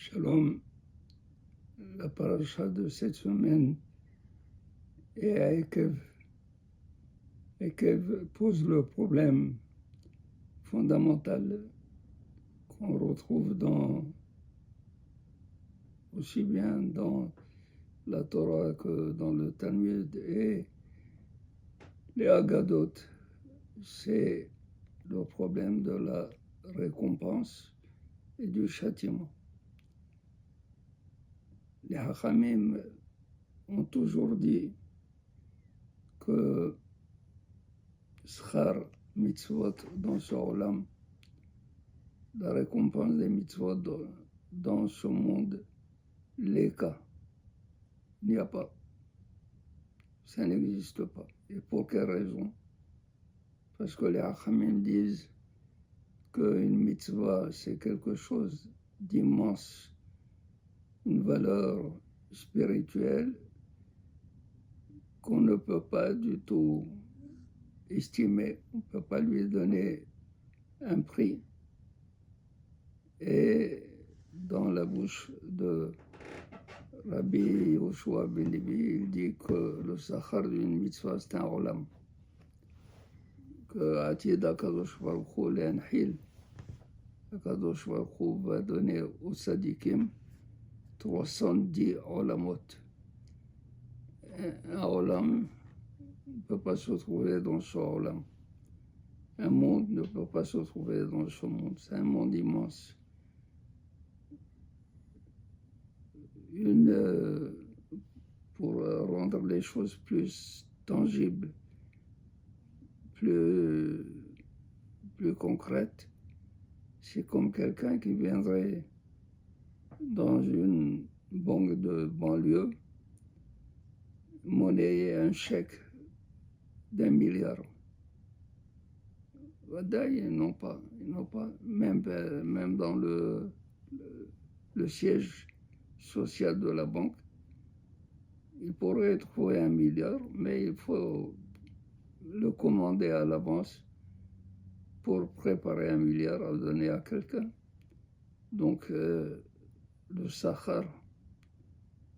Shalom, la paracha de cette semaine est à Ekev. Ekev pose le problème fondamental qu'on retrouve aussi bien dans la Torah que dans le Talmud et les Haggadot. C'est le problème de la récompense et du châtiment. Les Hachamim ont toujours dit que Schar mitzvot dans ce olam, la récompense des mitzvot dans ce monde, les cas, il n'y a pas. Ça n'existe pas. Et pour quelle raison? Parce que les Hachamim disent qu'une mitzvah, c'est quelque chose d'immense, une valeur spirituelle qu'on ne peut pas du tout estimer, on ne peut pas lui donner un prix. Et dans la bouche de Rabbi Yoshua ben Levi, il dit que le sachar d'une mitzvah, c'est un olam. Que Atid HaKadosh Baruch Hu l'enhil, HaKadosh Baruch Hu va donner aux sadikim 310 olamot. Un olam ne peut pas se trouver dans ce olam. Un monde ne peut pas se trouver dans ce monde. C'est un monde immense. Pour rendre les choses plus tangibles, plus concrètes, c'est comme quelqu'un qui viendrait dans une banque de banlieue monnayer un chèque d'1 milliard. Ils n'ont pas. Même dans le siège social de la banque, il pourrait trouver 1 milliard, mais il faut le commander à l'avance pour préparer 1 milliard à donner à quelqu'un. Donc, le sachar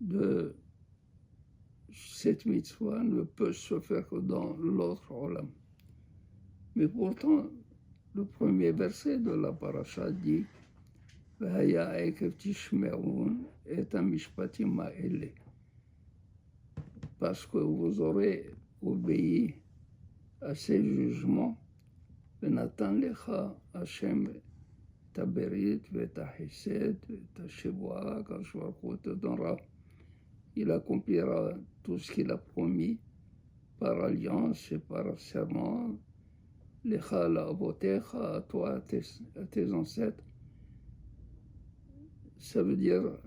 de cette mitzvah ne peut se faire que dans l'autre olam. Mais pourtant, le premier verset de la paracha dit V'haya ekev tishme'un et hamishpatim ha'ele. Parce que vous aurez obéi à ces jugements, Venatan lecha Hashem ta berit v'ta chesed v'ta shevoah, HaKadosh Baruch Hu te donnera. Il accomplira tout ce qu'il a promis par alliance et par serment, lecha la'avotecha, à toi, à tes ancêtres. Ça veut dire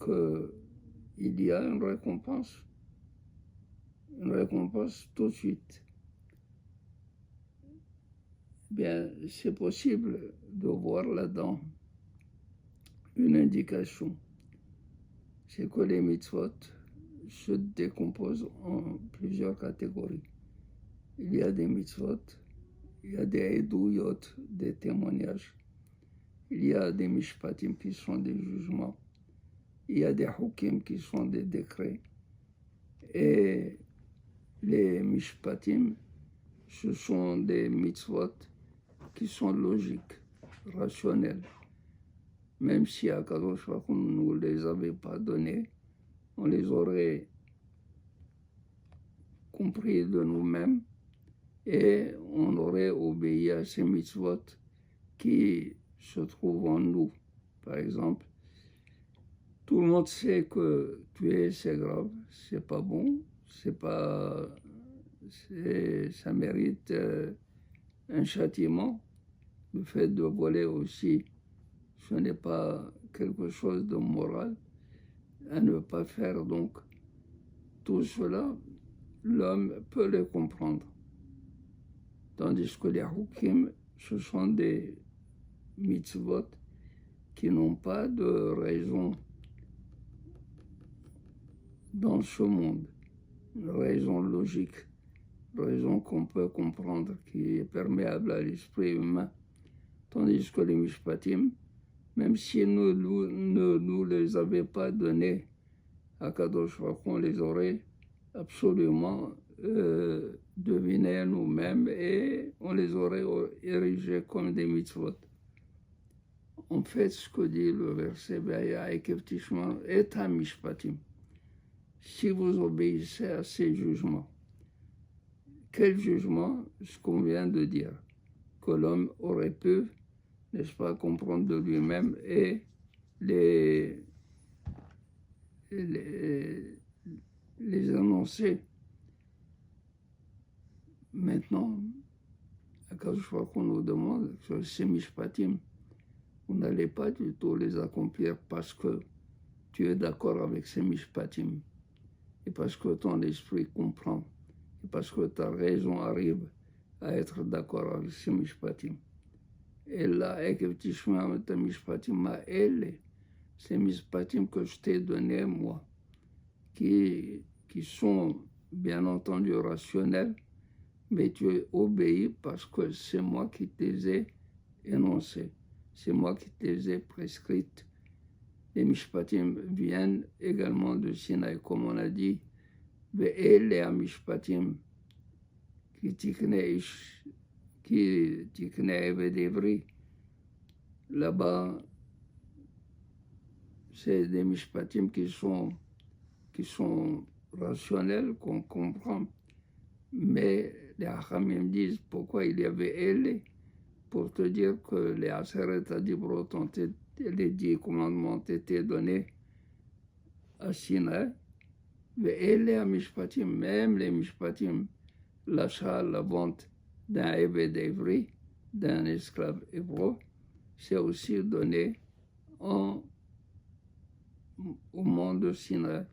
qu'il y a une récompense tout de suite. Bien, c'est possible de voir là-dedans une indication. C'est que les mitzvot se décomposent en plusieurs catégories. Il y a des mitzvot, il y a des eduyot, des témoignages. Il y a des mishpatim qui sont des jugements. Il y a des hukim qui sont des décrets. Et les mishpatim, ce sont des mitzvot qui sont logiques, rationnels. Même si HaKadosh Baruch Hu ne nous les avait pas donnés, on les aurait compris de nous-mêmes et on aurait obéi à ces mitzvot qui se trouvent en nous. Par exemple, tout le monde sait que tuer c'est grave, c'est pas bon, ça mérite un châtiment. Le fait de voler aussi, ce n'est pas quelque chose de moral à ne pas faire. Donc, tout cela, l'homme peut le comprendre. Tandis que les hukim, ce sont des mitzvot qui n'ont pas de raison dans ce monde, une raison logique, une raison qu'on peut comprendre, qui est perméable à l'esprit humain. Tandis que les mishpatim, même si ne nous les avait pas donnés à Kadosh Baruch Hu, on les aurait absolument devinés nous-mêmes et on les aurait érigés comme des mitzvot. En fait, ce que dit le verset, et à mishpatim, si vous obéissez à ces jugements. Quel jugement? Ce qu'on vient de dire, que l'homme aurait pu, n'est-ce pas, comprendre de lui-même et les annoncer. Maintenant, à fois qu'on nous demande que ces mishpatim, vous n'allez pas du tout les accomplir parce que tu es d'accord avec ces mishpatim et parce que ton esprit comprend et parce que ta raison arrive à être d'accord avec ces mishpatim. Et là, ces mishpatim que je t'ai donnés, moi, qui sont bien entendu rationnels, mais tu obéis parce que c'est moi qui te les ai énoncés, c'est moi qui te les ai prescrites. Les mishpatim viennent également de Sinaï, comme on a dit, ve'ele mishpatim qui tikne eved ivri. Là-bas, c'est des mishpatim qui sont rationnels, qu'on comprend. Mais les Hachamim disent pourquoi il y avait elle, pour te dire que les Aseret Adibrot les 10 commandements ont été donnés à Sinaï. Mais elle à Mishpatim, même les Mishpatim, l'achat, la vente d'un Eved Ivri, d'un esclave hébreu, c'est aussi donné au monde de Sinaï.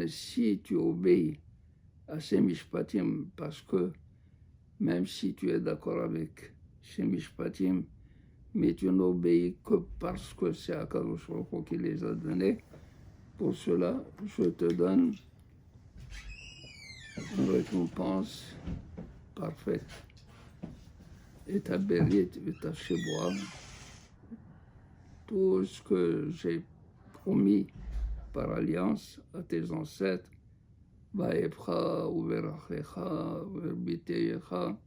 Si tu obéis à ces mishpatim, parce que même si tu es d'accord avec ces mishpatim, mais tu n'obéis que parce que c'est Akadosh Baruch Hu qui les a donnés, pour cela, je te donne une récompense parfaite. Et ta bérit, et ta chébois, tout ce que j'ai promis par alliance à tes ancêtres, Vaïfra, Uverachecha, Uverbiteyecha,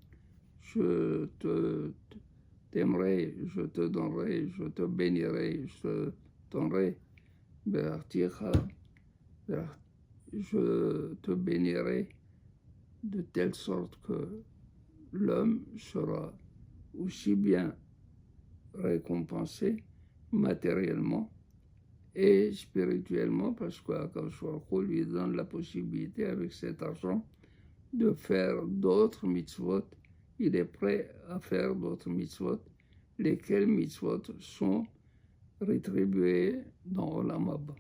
je t'aimerai, je te donnerai, je te bénirai, je te donnerai, Berarticha, je te bénirai de telle sorte que l'homme sera aussi bien récompensé matériellement et spirituellement, parce qu'Akadosh Baruch Hu lui donne la possibilité avec cet argent de faire d'autres mitzvot. Il est prêt à faire d'autres mitzvot, lesquels mitzvot sont rétribués dans Olam Haba.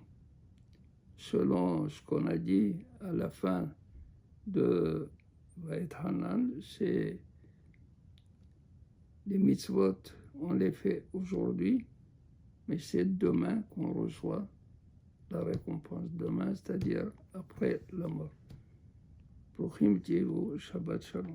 Selon ce qu'on a dit à la fin de Vaït Hanan, c'est les mitzvot, on les fait aujourd'hui, mais c'est demain qu'on reçoit la récompense. Demain, c'est-à-dire après la mort. Bruchim Tivu, Shabbat Shalom.